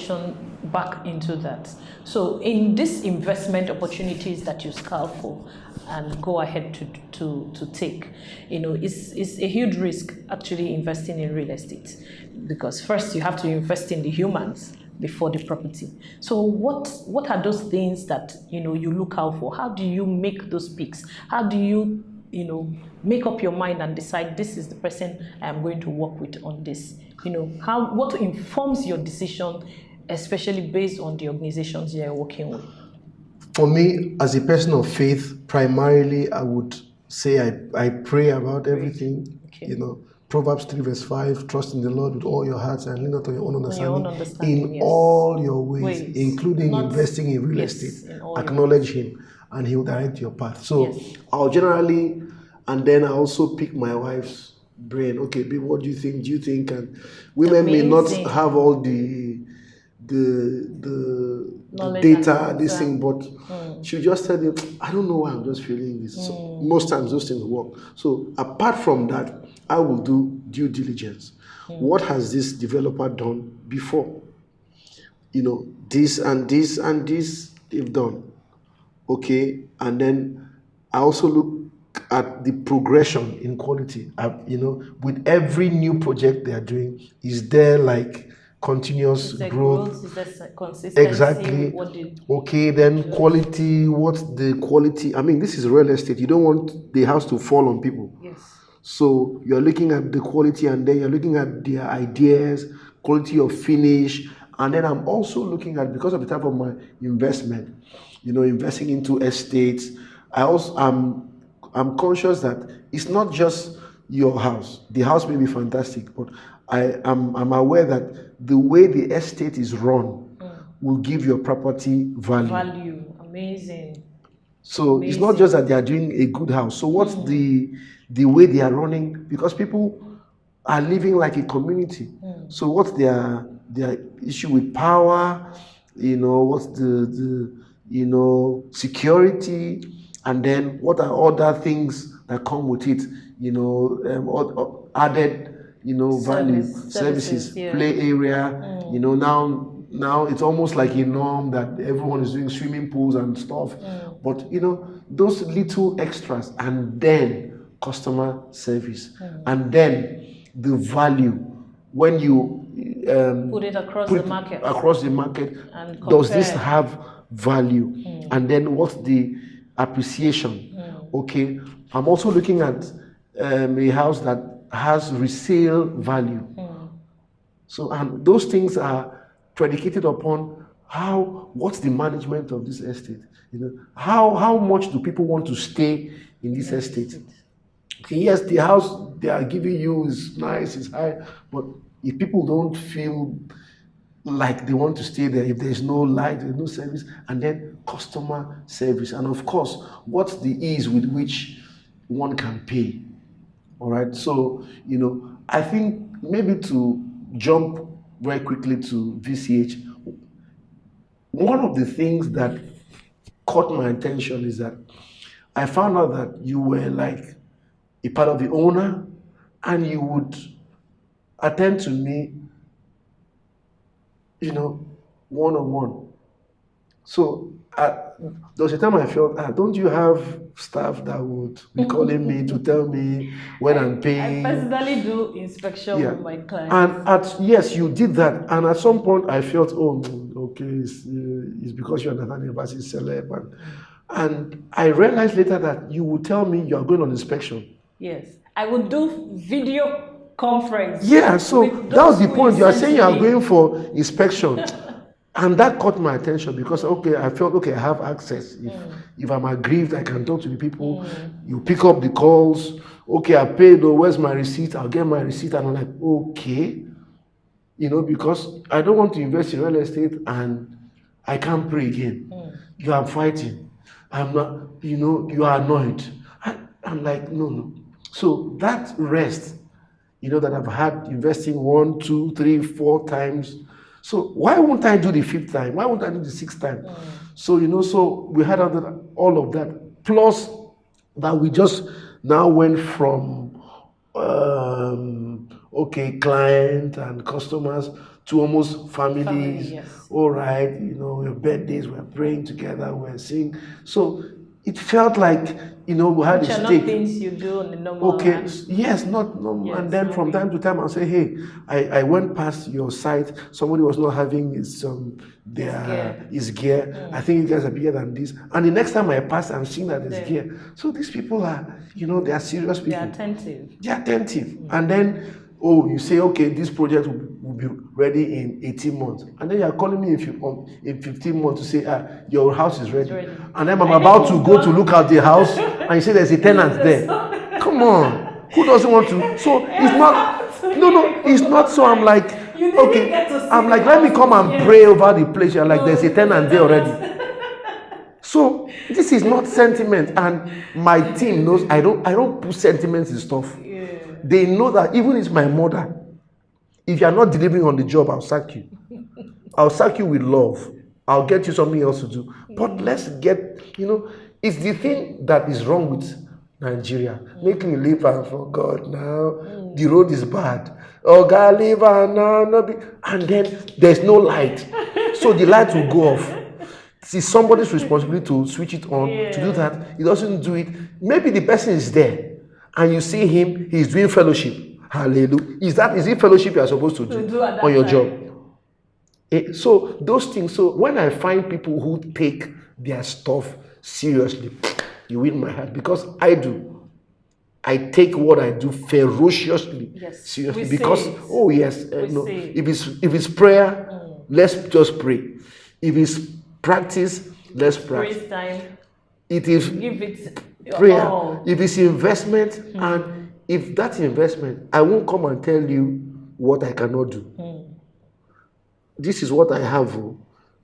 transition back into that. So in these investment opportunities that you scout for and go ahead to take, it's a huge risk actually investing in real estate, because first you have to invest in the humans before the property. So what are those things that you look out for? How do you make those picks? How do you make up your mind and decide this is the person I'm going to work with on this? What informs your decision, especially based on the organizations you're working with? For me, as a person of faith, primarily I would say I pray about everything. Okay. Proverbs 3 verse 5, trust in the Lord with all your hearts and lean not on your own understanding. Yes. All your ways, including investing in real estate. Acknowledge Him and He will direct your path. So I'll generally, and then I also pick my wife's brain. Okay, babe, what do you think? Do you think? And women may not have all the data, this thing, but she'll just tell you, I don't know why I'm just feeling this. So most times those things work. So apart from that, I will do due diligence. What has this developer done before? This and this and this they've done. Okay, and then I also look at the progression in quality. With every new project they are doing, is there like continuous growth? Is there consistency? Exactly. Okay, then quality. What's the quality? I mean, this is real estate. You don't want the house to fall on people. Yes. So you're looking at the quality, and then you're looking at their ideas, quality of finish, and then I'm also looking at, because of the type of my investment, investing into estates. I'm conscious that it's not just your house. The house may be fantastic, but I'm aware that the way the estate is run will give your property value. Amazing. So it's not just that they are doing a good house. So what's the way they are running? Because people are living like a community. So what's their issue with power? What's the security? And then what are other things that come with it? Added, value, services, play area. Now it's almost like a norm that everyone is doing swimming pools and stuff. But those little extras, and then customer service, and then the value when you put it across the market. And does this have value? And then what's the appreciation? Okay, I'm also looking at a house that has resale value. So, and those things are predicated upon what's the management of this estate? How much do people want to stay in this estate? Okay, yes, the house they are giving you is nice, it's high, but if people don't feel like they want to stay there, if there's no light, there's no service, and then customer service, and of course, what's the ease with which one can pay? All right, so I think maybe to jump very quickly to VCH, one of the things that caught my attention is that I found out that you were like a part of the owner, and you would attend to me, one-on-one. So there was a time I felt, don't you have staff that would be calling me to tell me when I'm paying? I personally do inspection with my clients. And yes, you did that. And at some point I felt, okay, it's because you're Nathaniel Bassey celeb. And I realized later that you would tell me you're going on inspection. Yes, I would do video conference. Yeah, so that was the point. You are saying you are going for inspection. And that caught my attention because, I felt, I have access. If I'm aggrieved, I can talk to the people. You pick up the calls. I paid, where's my receipt? I'll get my receipt. And I'm like, okay. Because I don't want to invest in real estate and I can't pray again. You are fighting. I'm not, you are annoyed. I'm like, no. So that rest, that I've had investing 1, 2, 3, 4 times. So why won't I do the 5th time? Why won't I do the 6th time? So, so we had all of that. Plus that we just now went from, okay, client and customers to almost families. Family, yes. All right, you know, your birthdays, we're praying together, we're singing. So it felt like, you know, we had Which a are not stake. things you do on the normal. Okay, yes, not normal. Yes, And then from time to time, I'll say, hey, I went past your site. Somebody was not having his gear. I think you guys are bigger than this. And the next time I pass, I'm seeing that there's gear. So these people are, you know, they are serious people. They're attentive. They're attentive. And then, oh, you say, okay, this project will be ready in 18 months. And then you're calling me in 15 months to say, your house is ready. And then I'm about to go to look at the house and you say there's a tenant there. Come on. Who doesn't want to? So it's not, no, it's not so. I'm like, okay, I'm like, let me come and pray over the place. You're like, there's a tenant there already. So this is not sentiment. And my team knows I don't put sentiments in stuff. They know that even if it's my mother, if you're not delivering on the job, I'll sack you. I'll sack you with love. I'll get you something else to do. But let's get, you know, it's the thing that is wrong with Nigeria. Making me live and for God now. The road is bad. Oh, God, live and now. And then there's no light. So the light will go off. It's somebody's responsibility to switch it on, to do that. He doesn't do it. Maybe the person is there. And you see him, he's doing fellowship. Hallelujah. Is it fellowship you are supposed to do on your job? So those things, so when I find people who take their stuff seriously, you win my heart, because I do. I take what I do ferociously seriously, because if it's prayer, let's just pray. If it's practice, let's practice. Time. It is give it prayer. All. If it's investment, and if that's investment, I won't come and tell you what I cannot do. This is what I have.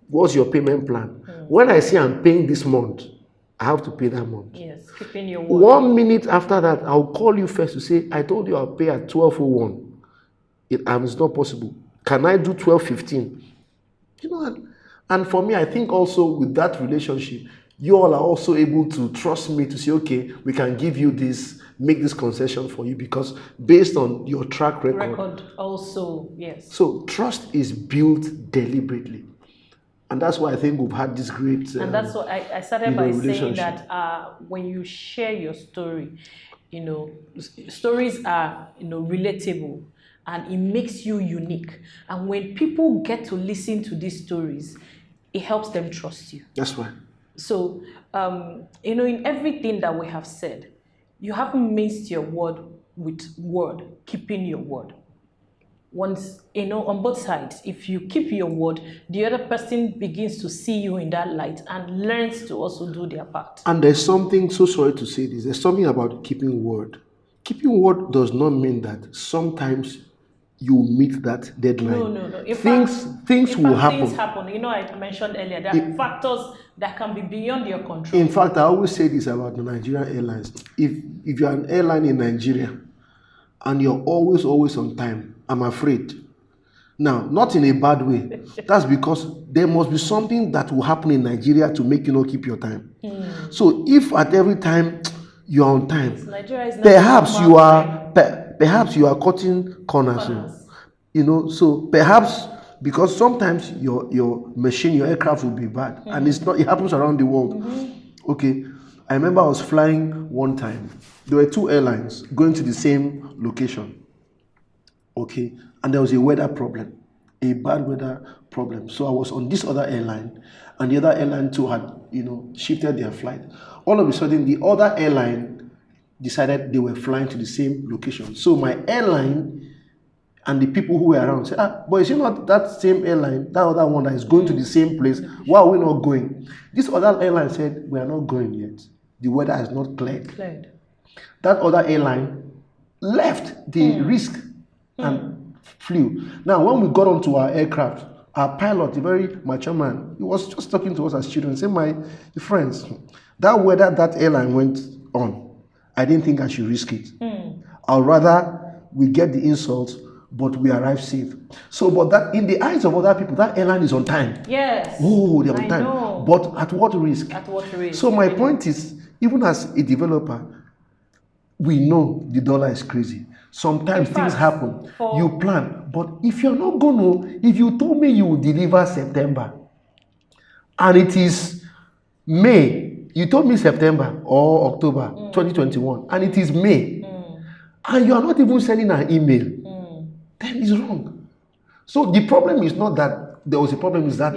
What's your payment plan? When I say I'm paying this month, I have to pay that month. Yes, keeping your word. 1 minute after that, I'll call you first to say, I told you I'll pay at 12:01. It's not possible. Can I do 12:15? You know, and for me, I think also with that relationship, you all are also able to trust me to say, okay, we can give you this, make this concession for you, because based on your track record also, yes. So trust is built deliberately. And that's why I think we've had this great and that's what I started by saying that when you share your story, you know, stories are, you know, relatable, and it makes you unique. And when people get to listen to these stories, it helps them trust you. That's right. So, you know, in everything that we have said, you haven't missed your word with word, keeping your word. Once, you know, on both sides, if you keep your word, the other person begins to see you in that light and learns to also do their part. And there's something, so sorry to say this, there's something about keeping word. Keeping word does not mean that sometimes you meet that deadline. No. Things will happen. Things happen. You know, I mentioned earlier, there are factors that can be beyond your control. In fact, I always say this about the Nigerian airlines. If you're an airline in Nigeria and you're always on time, I'm afraid. Now, not in a bad way. That's because there must be something that will happen in Nigeria to make you not keep your time. So if at every time you're on time, perhaps you are cutting corners. You know, so perhaps because sometimes your machine, your aircraft will be bad, and it happens around the world. Okay, I remember I was flying one time. There were two airlines going to the same location. Okay, and there was a weather problem, a bad weather problem. So I was on this other airline, and the other airline too had, you know, shifted their flight. All of a sudden, the other airline decided they were flying to the same location. So my airline and the people who were around said, but is it not that same airline, that other one that is going to the same place? Why are we not going? This other airline said, we are not going yet. The weather has not cleared. That other airline left the risk and flew. Now, when we got onto our aircraft, our pilot, a very mature man, he was just talking to us as children, saying, my friends, that weather that airline went on, I didn't think I should risk it. I'd rather we get the insult, but we arrive safe. So, but that in the eyes of other people, that airline is on time. Yes. Oh, they're on time. Know. But at what risk? At what risk? So my point is, even as a developer, we know the dollar is crazy. Sometimes In things fact, happen. You plan. But if you're not going to, if you told me you will deliver September, and it is May, you told me September or October 2021, and it is May, and you are not even sending an email, then it's wrong. So the problem is not that there was a problem, is that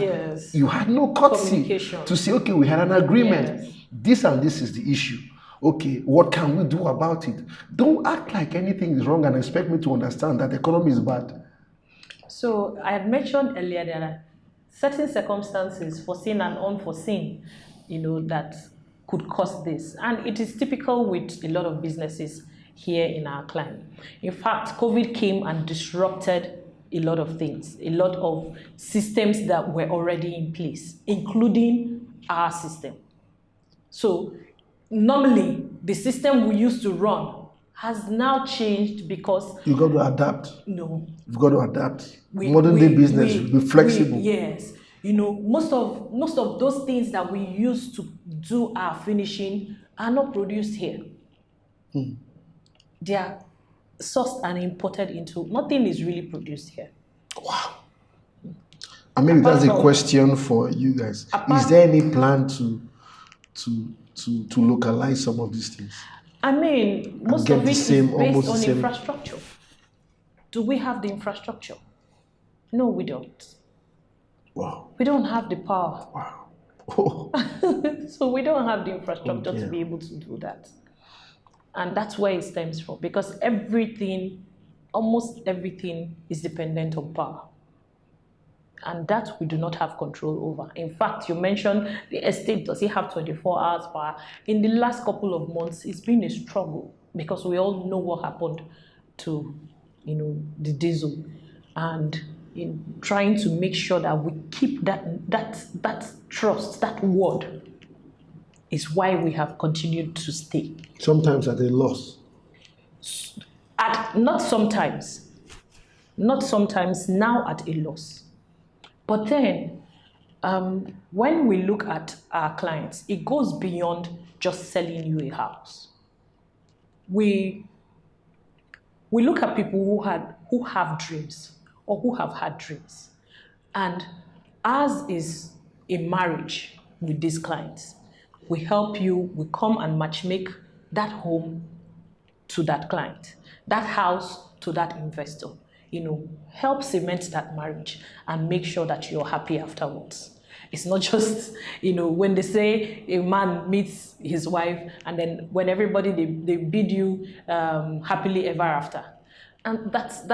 you had no courtesy to say, okay, we had an agreement. This and this is the issue. Okay, what can we do about it? Don't act like anything is wrong and expect me to understand that the economy is bad. So I had mentioned earlier that certain circumstances, foreseen and unforeseen, that could cause this. And it is typical with a lot of businesses here in our climate. In fact, COVID came and disrupted a lot of things, a lot of systems that were already in place, including our system. So normally, the system we used to run has now changed because... You got to adapt. No. You've got to adapt. Modern day business, be flexible. Yes. Most of those things that we used to do our finishing are not produced here. They are sourced and imported into... Nothing is really produced here. Wow. And maybe that's a question for you guys. Is there any plan to localize some of these things? I mean, most of it is based on infrastructure. Do we have the infrastructure? No, we don't. Wow. We don't have the power. Wow. Oh. So we don't have the infrastructure to be able to do that. And that's where it stems from, because almost everything is dependent on power. And that we do not have control over. In fact, you mentioned the estate, does it have 24 hours power? In the last couple of months, it's been a struggle because we all know what happened to, the diesel. And in trying to make sure that we keep that trust, that word, is why we have continued to stay. Sometimes at a loss. Not sometimes, now at a loss. But then, when we look at our clients, it goes beyond just selling you a house. We look at people who have dreams or who have had dreams. And ours is a marriage with these clients. We help you, we come and matchmake that home to that client, that house to that investor. Help cement that marriage and make sure that you're happy afterwards. It's not just, when they say a man meets his wife and then when everybody, they bid you happily ever after. And that's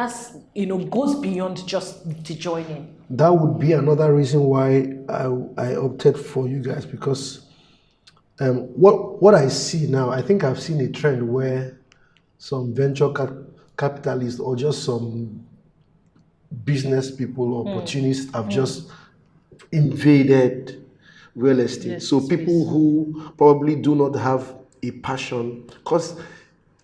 goes beyond just the joining. That would be another reason why I opted for you guys, because what I see now, I think I've seen a trend where some venture capitalists or just some business people or opportunists have just invaded real estate. So people who probably do not have a passion, because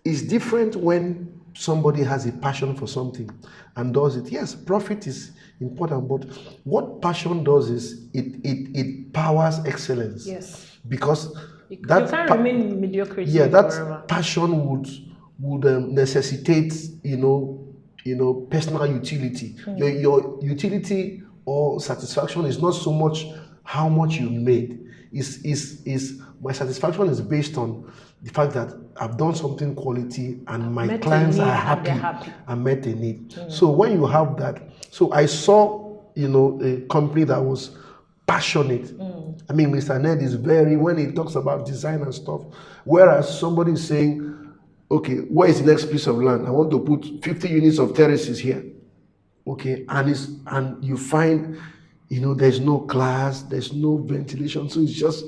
it's different when somebody has a passion for something and does it. Yes, profit is important, but what passion does is it powers excellence. Yes. Because you can't remain mediocrity. Yeah, that forever. passion would necessitate, personal utility. Your utility or satisfaction is not so much how much you made. Is my satisfaction is based on the fact that I've done something quality and my clients are happy and met a need. So when you have that, so I saw, a company that was passionate. I mean, Mr. Ned is when he talks about design and stuff, whereas somebody is saying, okay, where is the next piece of land? I want to put 50 units of terraces here. Okay, and you find, there's no glass, there's no ventilation, so it's just,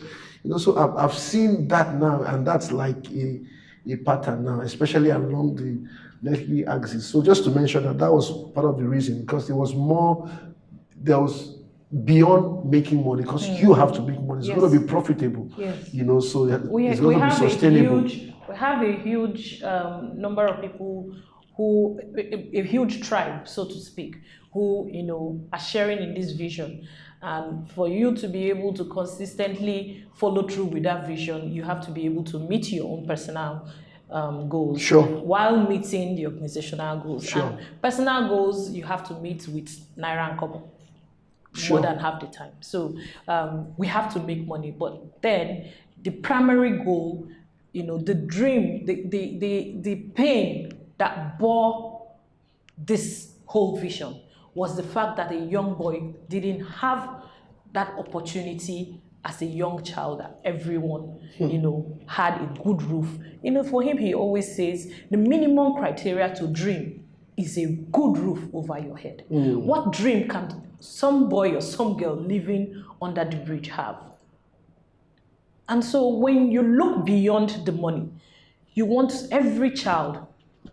so I've seen that now, and that's like a pattern now, especially along the Lekki axis. So just to mention that was part of the reason, because there was beyond making money, because you have to make money. It's going to be profitable. Yes. So it's going to be sustainable. We have a huge number of people a huge tribe, so to speak, who are sharing in this vision. And for you to be able to consistently follow through with that vision, you have to be able to meet your own personal goals Sure. while meeting the organizational goals. Sure. And personal goals, you have to meet with Naira and Kobo Sure. more than half the time. So we have to make money, but then the primary goal, the dream, the pain that bore this whole vision was the fact that a young boy didn't have that opportunity as a young child, that everyone, had a good roof. For him, he always says the minimum criteria to dream is a good roof over your head. What dream can some boy or some girl living under the bridge have? And so when you look beyond the money, you want every child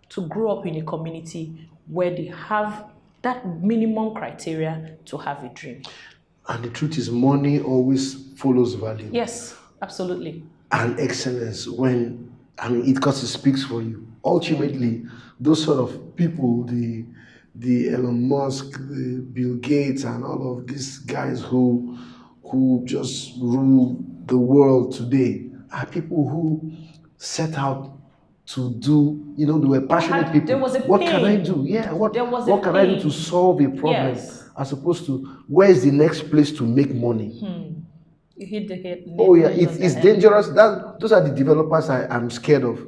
to grow up in a community where they have that minimum criteria to have a dream. And the truth is, money always follows value. Yes, absolutely. And excellence, because it speaks for you. Ultimately, those sort of people, the Elon Musk, the Bill Gates, and all of these guys who just rule the world today, are people who set out to do, they were passionate people. There was a what pain. can I do? Yeah, what can I do to solve a problem? Yes. As opposed to, where is the next place to make money? You hit the head. Oh yeah, it's dangerous. Those are the developers I'm scared of,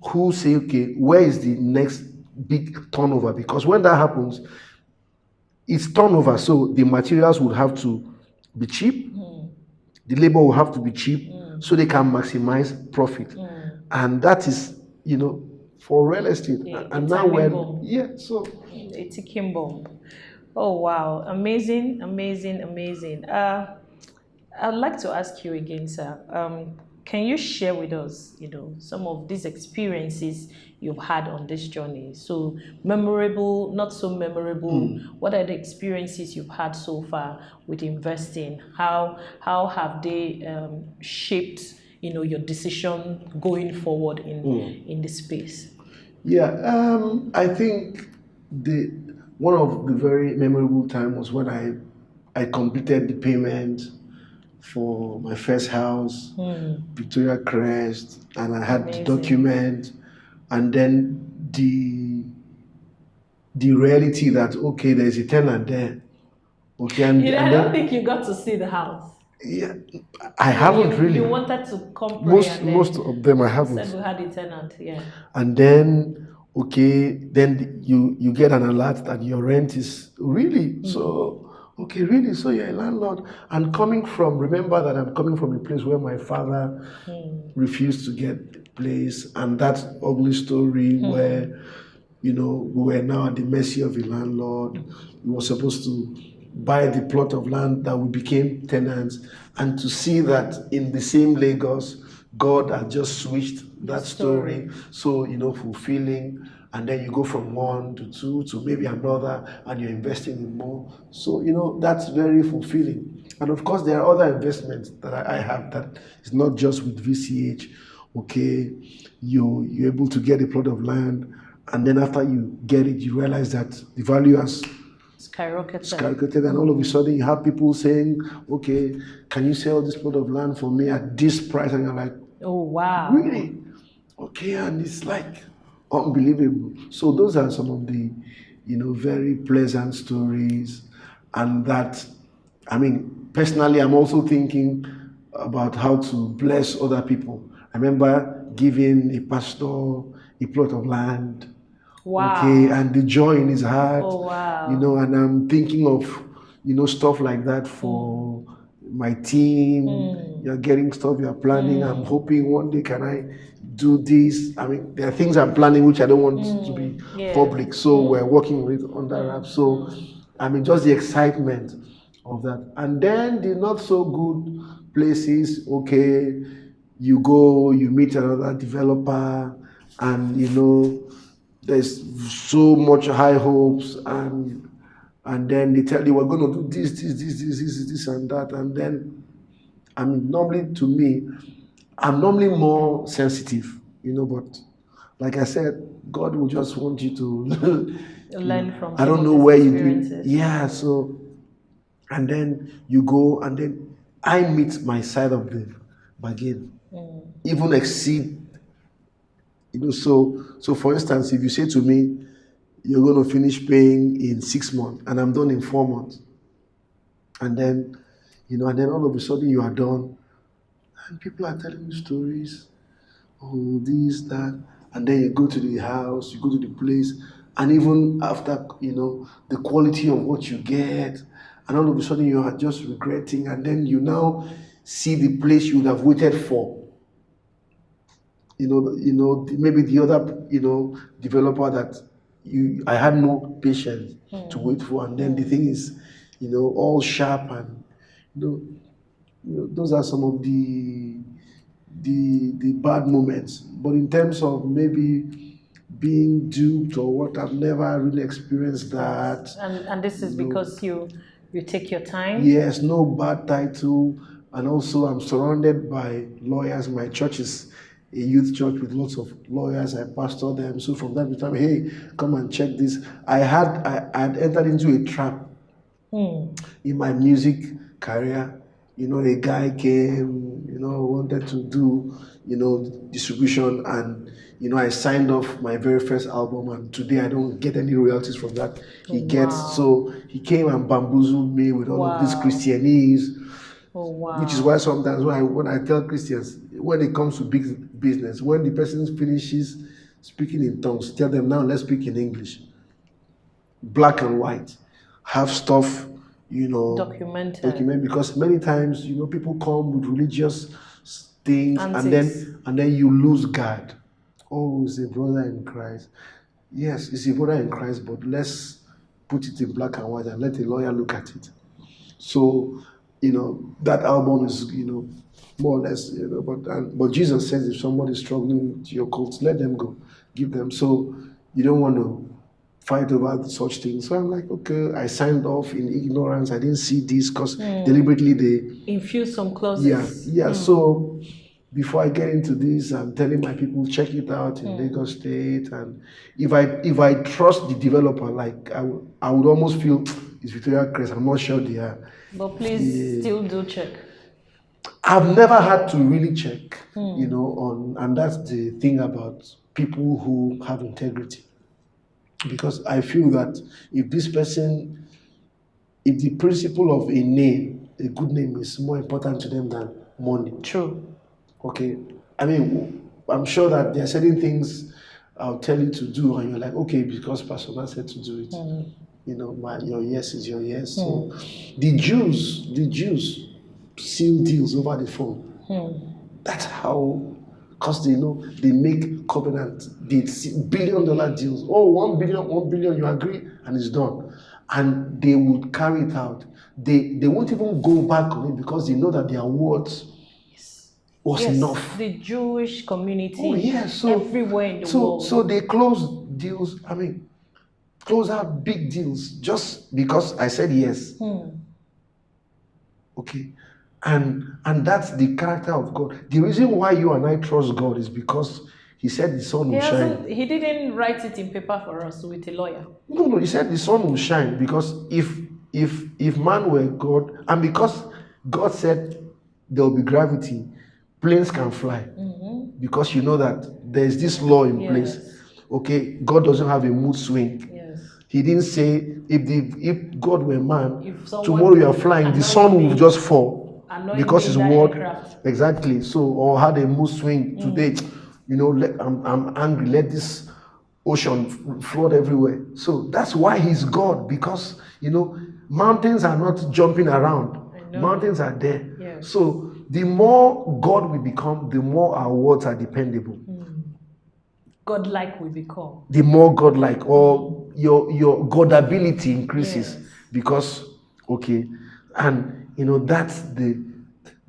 who say, okay, where is the next big turnover? Because when that happens, it's turnover. So the materials will have to be cheap, the labor will have to be cheap, so they can maximize profit. And that is, for real estate. And now a ticking bomb. Oh wow, amazing. I'd like to ask you again, sir. Can you share with us, some of these experiences you've had on this journey? So memorable, not so memorable. What are the experiences you've had so far with investing? How have they shaped, your decision going forward in this space? Yeah, I think one of the very memorable times was when I completed the payment for my first house, Victoria Crest, and I had the document, and then the reality that, okay, there's a tenant there. Okay, I don't think you got to see the house. Yeah, I haven't really. You wanted to come. Most of them I haven't. Said we had a tenant, yeah. And then, then you get an alert that your rent is really so. Okay, really? So you're a landlord? And remember that I'm coming from a place where my father refused to get a place, and that ugly story where, we were now at the mercy of a landlord. We were supposed to buy the plot of land that we became tenants, and to see that in the same Lagos, God had just switched that story. So, fulfilling. And then you go from 1 to 2 to maybe another, and you're investing in more. So, that's very fulfilling. And of course, there are other investments that I have that is not just with VCH. Okay, you're able to get a plot of land, and then after you get it, you realize that the value has skyrocketed, and all of a sudden you have people saying, okay, can you sell this plot of land for me at this price? And you're like, oh wow, really? Okay, and it's like unbelievable. So those are some of the, very pleasant stories. And that, personally, I'm also thinking about how to bless other people. I remember giving a pastor a plot of land. Wow. Okay, and the joy in his heart. Oh wow. And I'm thinking of, stuff like that for my team. You're getting stuff you're planning. I'm hoping one day can I do this. There are things I'm planning which I don't want to be public. So we're working with under wraps. So just the excitement of that. And then the not so good places, okay, you go, you meet another developer, and there's so much high hopes, and then they tell you we're going to do this, and that, and then normally to me, I'm normally more sensitive, but like I said, God will just want you to learn from. I don't know where you do. Yeah, so, and then you go, and then I meet my side of the bargain, even exceed, So for instance, if you say to me, you're going to finish paying in 6 months, and I'm done in 4 months, and then all of a sudden you are done, and people are telling you stories, oh, this, that, and then you go to the house, you go to the place, and even after, the quality of what you get, and all of a sudden you are just regretting, and then you now see the place you would have waited for. Maybe the other, developer that I had no patience to wait for, and then the thing is, all sharp, and those are some of the bad moments. But in terms of maybe being duped or what, I've never really experienced that. And this is because you take your time? Yes, no bad title. And also I'm surrounded by lawyers. My church is a youth church with lots of lawyers. I pastor them. So from time to time, hey, come and check this. I had entered into a trap in my music career. A guy came, wanted to do, distribution, and, I signed off my very first album, and today I don't get any royalties from that. So he came and bamboozled me with all of these Christianese, which is why sometimes when I tell Christians, when it comes to big business, when the person finishes speaking in tongues, tell them, now let's speak in English. Black and white. Have stuff, documented, because many times, people come with religious things, and then you lose guard. Oh, it's a brother in Christ. Yes, it's a brother in Christ, but let's put it in black and white and let a lawyer look at it. So, that album is, more or less, but Jesus says if somebody's struggling with your cult, let them go, give them. So you don't want to fight over such things. So I'm like, okay, I signed off in ignorance. I didn't see this because deliberately they infuse some clauses. Yeah. So before I get into this, I'm telling my people, check it out in Lagos State. And if I trust the developer, like I would almost feel it's Victoria Crest. I'm not sure they are. But please still do check. I've never had to really check, and that's the thing about people who have integrity. Because I feel that if the principle of a name, a good name, is more important to them than money. True. Okay. I mean, I'm sure that there are certain things I'll tell you to do, and you're like, okay, because Pastor Man said to do it. Your yes is your yes. So the Jews seal deals over the phone. That's how. Because they make covenant, they $1 billion deals. Oh, 1 billion, you agree, and it's done. And they would carry it out. They won't even go back on it because they know that their words was enough. The Jewish community, everywhere in the world. So they close deals, close out big deals just because I said yes. Okay. And that's the character of God. The reason why you and I trust God is because He said the sun will shine. He didn't write it in paper for us with a lawyer. No, He said the sun will shine because if man were God, and because God said there will be gravity, planes can fly. Because you know that there's this law in place. Okay, God doesn't have a mood swing. He didn't say if God were man, tomorrow you are flying, the sun will just fall. Because his word, exactly. So, or had a mood swing today, I'm angry, let this ocean flood everywhere. So that's why he's God, because mountains are not jumping around, mountains are there. So the more God we become, the more our words are dependable. God-like we become. The more God-like, or your God-ability increases, because and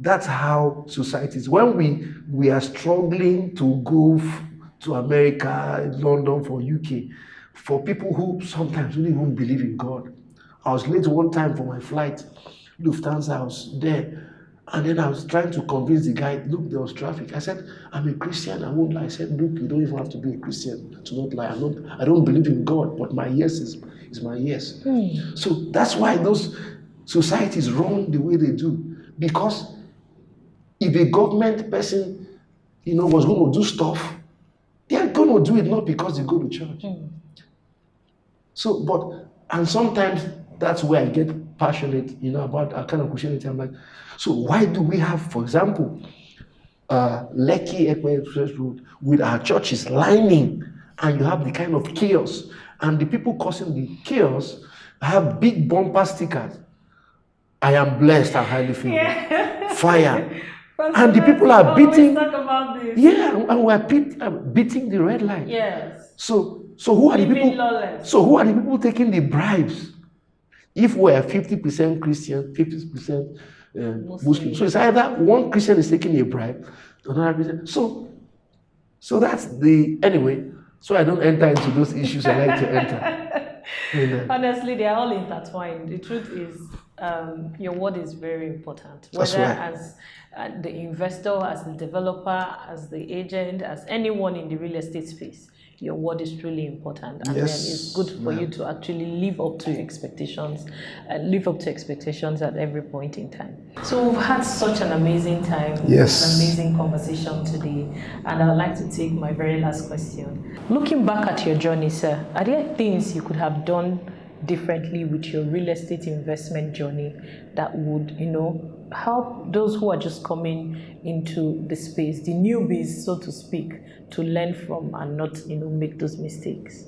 that's how society is. When we are struggling to go to America, London, for UK, for people who sometimes don't even believe in God. I was late one time for my flight, Lufthansa, I was there, and then I was trying to convince the guy, look, there was traffic. I said, I'm a Christian, I won't lie. I said, look, you don't even have to be a Christian to not lie. I don't believe in God, but my yes is my yes. So that's why those societies run the way they do. Because if a government person, was going to do stuff, they are going going to do it not because you go to church. So, and sometimes that's where I get passionate, about our kind of Christianity. I'm like, so why do we have, for example, Lekki Express Road with our churches lining, and you have the kind of chaos, and the people causing the chaos have big bumper stickers. I am blessed and highly favored. Fire. And the people are beating. Talk about this. Yeah, and we're beating the red light. Yes. So who are the people? Lawless. So who are the people taking the bribes? If we're 50% Christian, 50% Muslim, so it's either one Christian is taking a bribe, another Christian. So that's anyway. So I don't enter into those issues I like to enter. Honestly, they are all intertwined. The truth is, your word is very important. Whether as the investor, as the developer, as the agent, as anyone in the real estate space, your word is truly important. And then it's good for you to actually live up to your expectations, at every point in time. So we've had such an amazing time, an amazing conversation today. And I'd like to take my very last question. Looking back at your journey, sir, are there things you could have done differently with your real estate investment journey that would, help those who are just coming into the space, the newbies, so to speak, to learn from and not, make those mistakes?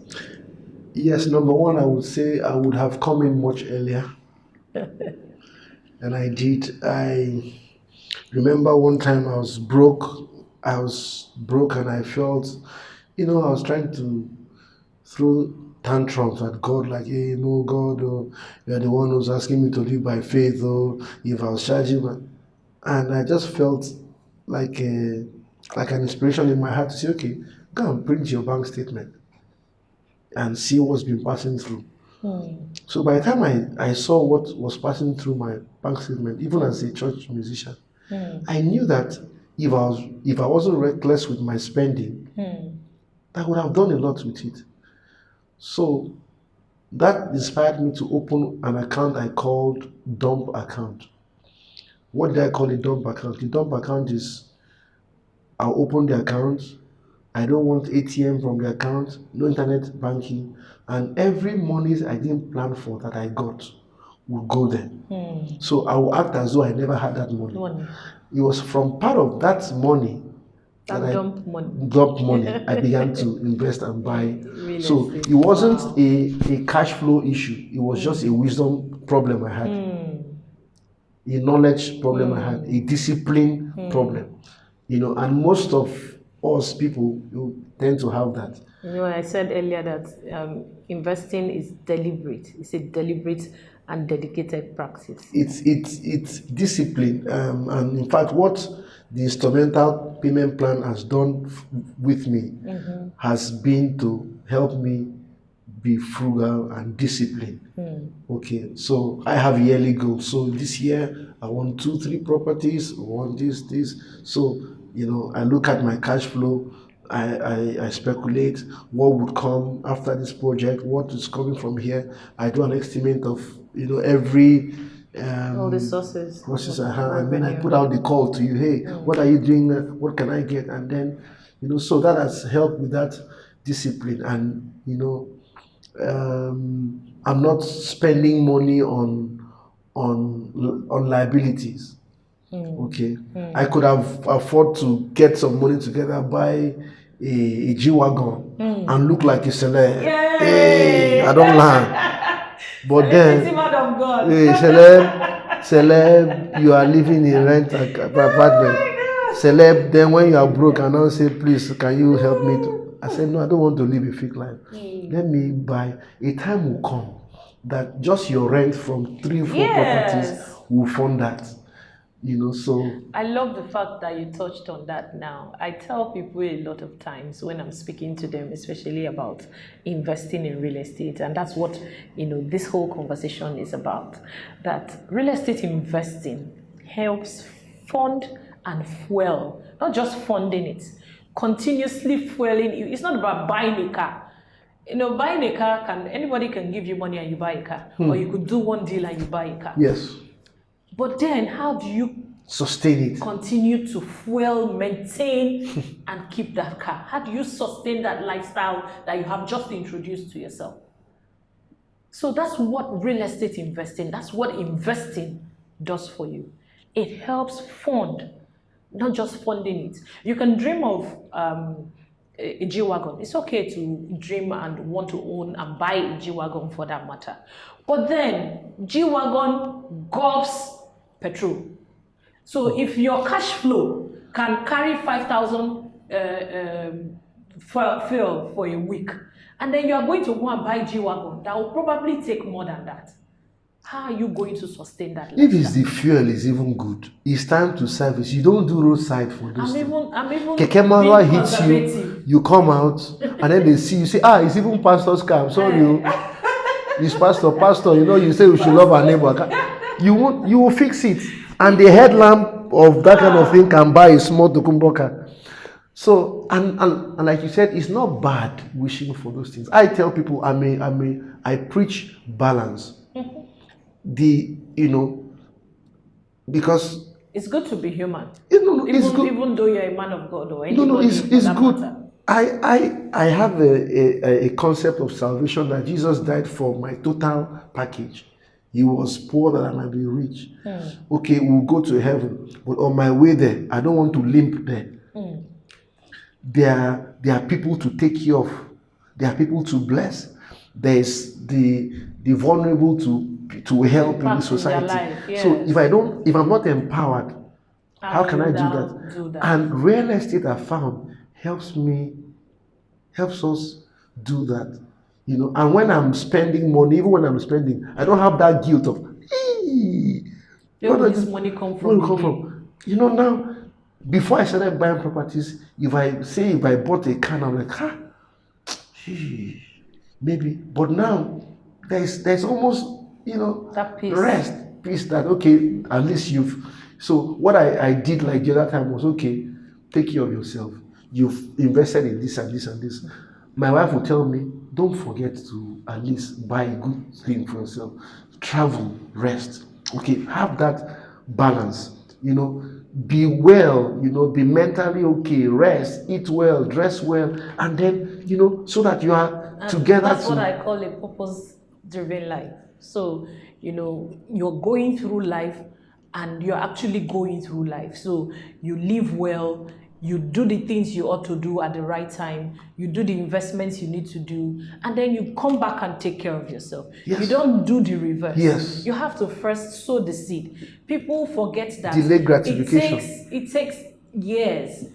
Yes, number one, I would say I would have come in much earlier than I did. I remember one time I was broke. And I felt, I was trying to throw tantrums at God, like, hey, God, you're the one who's asking me to live by faith, if I was charging, and I just felt like an inspiration in my heart to say, okay, go and print your bank statement and see what's been passing through. So by the time I saw what was passing through my bank statement, even as a church musician, I knew that if I wasn't reckless with my spending, I would have done a lot with it. So that inspired me to open an account I called dump account. What did I call a dump account? The dump account is, I'll open the account, I don't want ATM from the account, no internet banking, and every money I didn't plan for that I got will go there. So I will act as though I never had that money. It was from part of that money, dump money, I began to invest and buy. So it wasn't a cash flow issue. It was just a wisdom problem I had, a knowledge problem I had, a discipline problem. And most of us people tend to have that. I said earlier that investing is deliberate. It's a deliberate and dedicated practice. It's discipline, and in fact, what the instrumental payment plan has done with me has been to help me be frugal and disciplined. Okay, so I have yearly goals. So this year I want 2-3 properties. I want this. So I look at my cash flow. I speculate what would come after this project, what is coming from here. I do an estimate of every all the sources I have, and then I put out the call to you, hey, what are you doing? What can I get? And then so that has helped with that discipline. And I'm not spending money on liabilities. Okay, I could have afford to get some money together, buy a G-Wagon and look like a celeb. Hey, I don't lie. But then, hey, celeb, you are living in rent apartment. Celeb, then when you are broke and now say, please, can you help me? I said, no, I don't want to live a fake life. Let me buy. A time will come that just your rent from 3-4 properties will fund that. So I love the fact that you touched on that now. I tell people a lot of times when I'm speaking to them, especially about investing in real estate, and that's what this whole conversation is about, that real estate investing helps fund and fuel, not just funding it, continuously fueling you. It's not about buying a car. Buying a car, anybody can give you money and you buy a car, or you could do one deal and you buy a car. Yes. But then how do you sustain it? Continue to fuel, maintain, and keep that car? How do you sustain that lifestyle that you have just introduced to yourself? So that's what real estate investing, that's what investing does for you. It helps fund, not just funding it. You can dream of a G-Wagon. It's okay to dream and want to own and buy a G-Wagon for that matter. But then G-Wagon gobs petrol. So if your cash flow can carry 5,000 fuel for a week, and then you are going to go and buy G-Wagon, that will probably take more than that. How are you going to sustain that lifestyle? If it's the fuel is even good, it's time to service. You don't do roadside for this. I'm even Keke Marwa hits you, you come out, and then they see you say, it's even pastor's car. I'm sorry, it's pastor. You know, you say we should love our neighbor. You will fix it, and the headlamp of that kind of thing can buy a small Tokumboka. So and like you said, it's not bad wishing for those things. I tell people I preach balance. Because it's good to be human. Even though you're a man of God or anybody. It's good. Matter. I have a concept of salvation that Jesus died for my total package. He was poor that I might be rich. Okay, we'll go to heaven, but on my way there, I don't want to limp there. There are people to take care of. There are people to bless. There's the vulnerable to help in the society. Yes. So if I'm not empowered, how can I do that? And real estate, I found, helps us do that. And when I'm spending money, even when I'm spending, I don't have that guilt of, where does this money come from? Now, before I started buying properties, if I bought a car, I'm like, maybe. But now, there's almost, that peace that, okay, at least so what I did like the other time was, okay, take care of yourself. You've invested in this and this and this. My wife will tell me, don't forget to at least buy a good thing for yourself. Travel, rest. Okay, have that balance. Be well, be mentally okay, rest, eat well, dress well, and then, so that you are together. That's what I call a purpose-driven life. So, you're going through life and you're actually going through life. So you live well, you do the things you ought to do at the right time, you do the investments you need to do, and then you come back and take care of yourself. Yes. You don't do the reverse. Yes. You have to first sow the seed. People forget that delayed gratification. It takes years,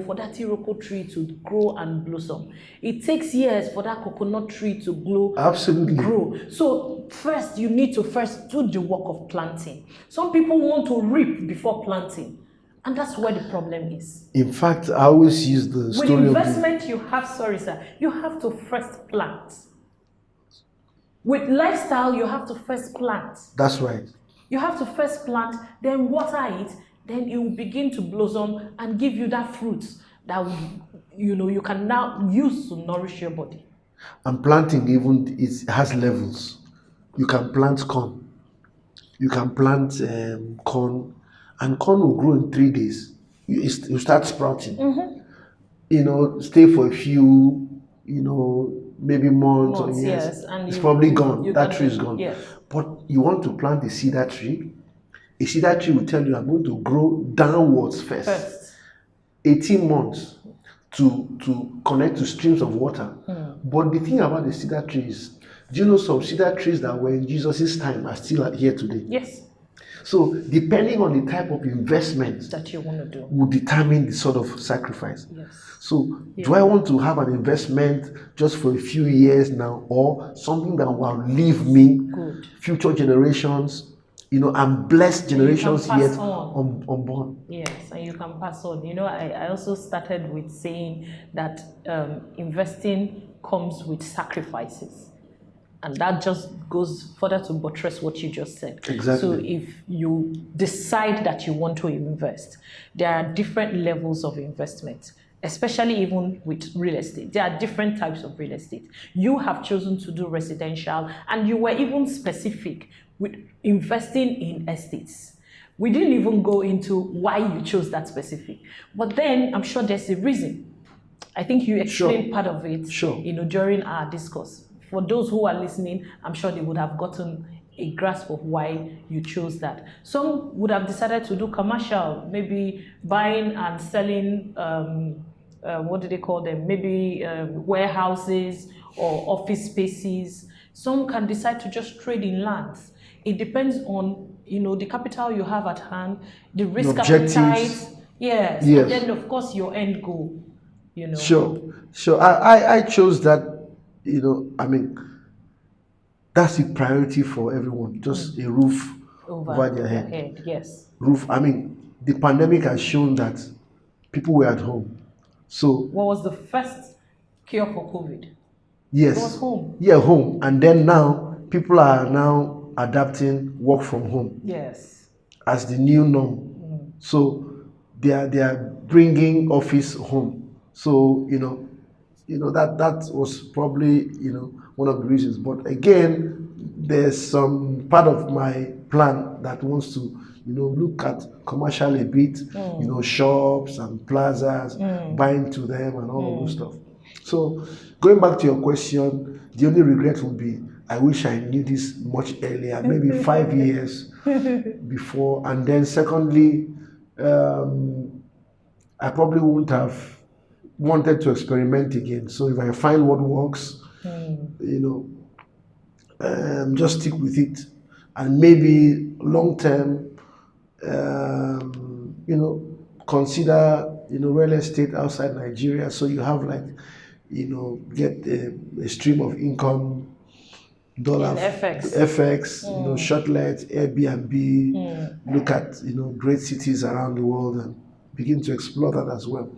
for that iroko tree to grow and blossom. It takes years for that coconut tree to grow. Absolutely. Grow. So first, you need to do the work of planting. Some people want to reap before planting. And that's where the problem is. In fact, I always use the story with investment, you have to first plant. With lifestyle, you have to first plant. That's right. You have to first plant, then water it, then it will begin to blossom and give you that fruit that you can now use to nourish your body. And planting it has levels. You can plant corn. You can plant corn. And corn will grow in 3 days. You start sprouting. Mm-hmm. Stay for a few, maybe months or years. Yes. And it's probably gone. That tree is gone. Yes. But you want to plant a cedar tree. A cedar tree will tell you, I'm going to grow downwards first. 18 months to connect to streams of water. But the thing about the cedar tree is, do you know some cedar trees that were in Jesus' time are still here today? Yes. So depending on the type of investment that you want to do will determine the sort of sacrifice. Yes. So do I want to have an investment just for a few years now, or something that will leave me future generations, and blessed generations yet unborn? Yes, and you can pass on. I also started with saying that investing comes with sacrifices. And that just goes further to buttress what you just said. Exactly. So if you decide that you want to invest, there are different levels of investment, especially even with real estate. There are different types of real estate. You have chosen to do residential, and you were even specific with investing in estates. We didn't even go into why you chose that specific. But then I'm sure there's a reason. I think you explained part of it, during our discourse. For those who are listening, I'm sure they would have gotten a grasp of why you chose that. Some would have decided to do commercial, maybe buying and selling, what do they call them? Maybe warehouses or office spaces. Some can decide to just trade in lands. It depends on, the capital you have at hand, the risk appetite. Yes. And then, of course, your end goal. Sure. I chose that, that's a priority for everyone. Just a roof over their head. Yes. Roof. The pandemic has shown that people were at home. So what was the first cure for COVID? Yes. It was home. Yeah, home. And then now people are now adapting work from home. Yes. As the new norm. So they are bringing office home. So that was probably one of the reasons. But again, there's some part of my plan that wants to look at commercial a bit, shops and plazas, buying to them and all of those stuff. So going back to your question, the only regret would be I wish I knew this much earlier, maybe 5 years before. And then secondly, I probably wouldn't have wanted to experiment again. So if I find what works, just stick with it. And maybe long term, consider, real estate outside Nigeria. So you have get a stream of income, dollar, FX, short let, Airbnb, look at, great cities around the world and begin to explore that as well.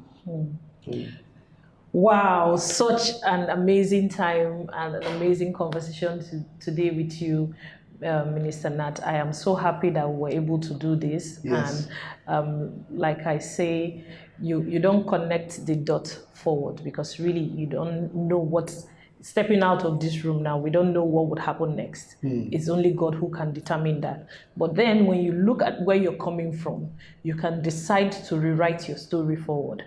Wow, such an amazing time and an amazing conversation today with you, Minister Nat. I am so happy that we were able to do this. Yes. And like I say, you don't connect the dot forward because really you don't know what's stepping out of this room now. We don't know what would happen next. It's only God who can determine that. But then when you look at where you're coming from, you can decide to rewrite your story forward.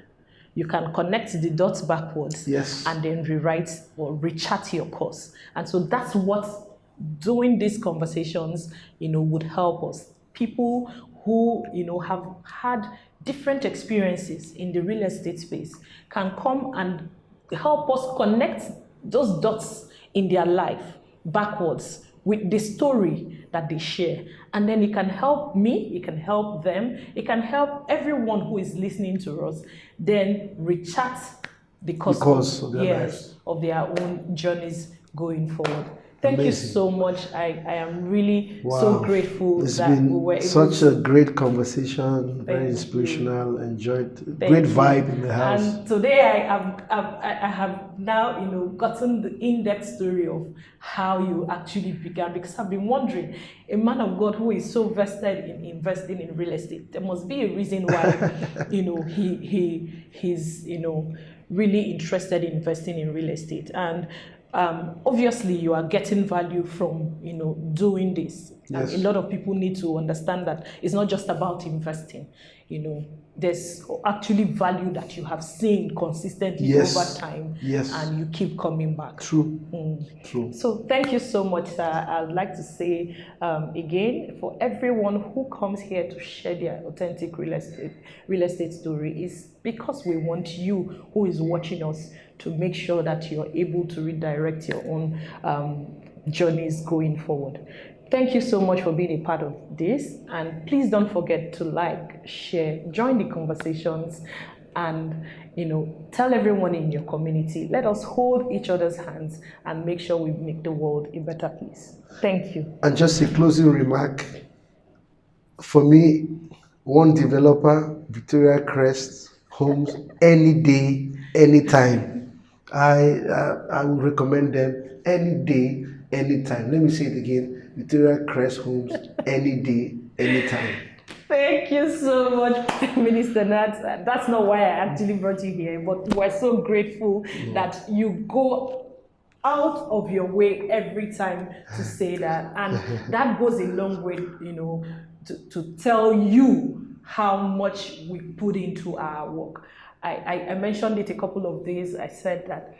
You can connect the dots backwards, and then rewrite or rechart your course. And so that's what doing these conversations, would help us. People who, have had different experiences in the real estate space can come and help us connect those dots in their life backwards with the story that they share. And then it can help me, it can help them, it can help everyone who is listening to us, then rechart the course of their lives, of their own journeys going forward. Thank you so much. I am really so grateful that we were able such a great conversation, very inspirational, enjoyed, great vibe in the house. And today I have now, gotten the in-depth story of how you actually began, because I've been wondering, a man of God who is so vested in investing in real estate, there must be a reason why, he's, really interested in investing in real estate. And obviously you are getting value from doing this. Yes. A lot of people need to understand that it's not just about investing. There's actually value that you have seen consistently over time, and you keep coming back. True. So thank you so much, sir. I'd like to say again, for everyone who comes here to share their authentic real estate story, is because we want you who is watching us to make sure that you're able to redirect your own journeys going forward. Thank you so much for being a part of this, and please don't forget to like, share, join the conversations, and tell everyone in your community. Let us hold each other's hands and make sure we make the world a better place. Thank you. And just a closing remark, for me, one developer, Victoria Crest Homes, any day, anytime. I would recommend them any day, anytime. Let me say it again. Victoria Crest Homes, any day, anytime. Thank you so much, Minister Nat. That's not why I actually brought you here, but we're so grateful that you go out of your way every time to say that, and that goes a long way, to tell you how much we put into our work. I mentioned it a couple of days. I said that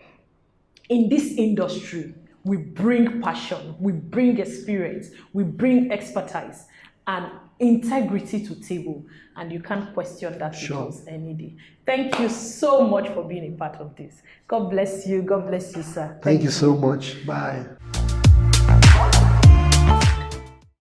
in this industry, we bring passion, we bring experience, we bring expertise and integrity to table, and you can't question that with us any day. Thank you so much for being a part of this. God bless you. God bless you, sir. Thank you so much. Bye.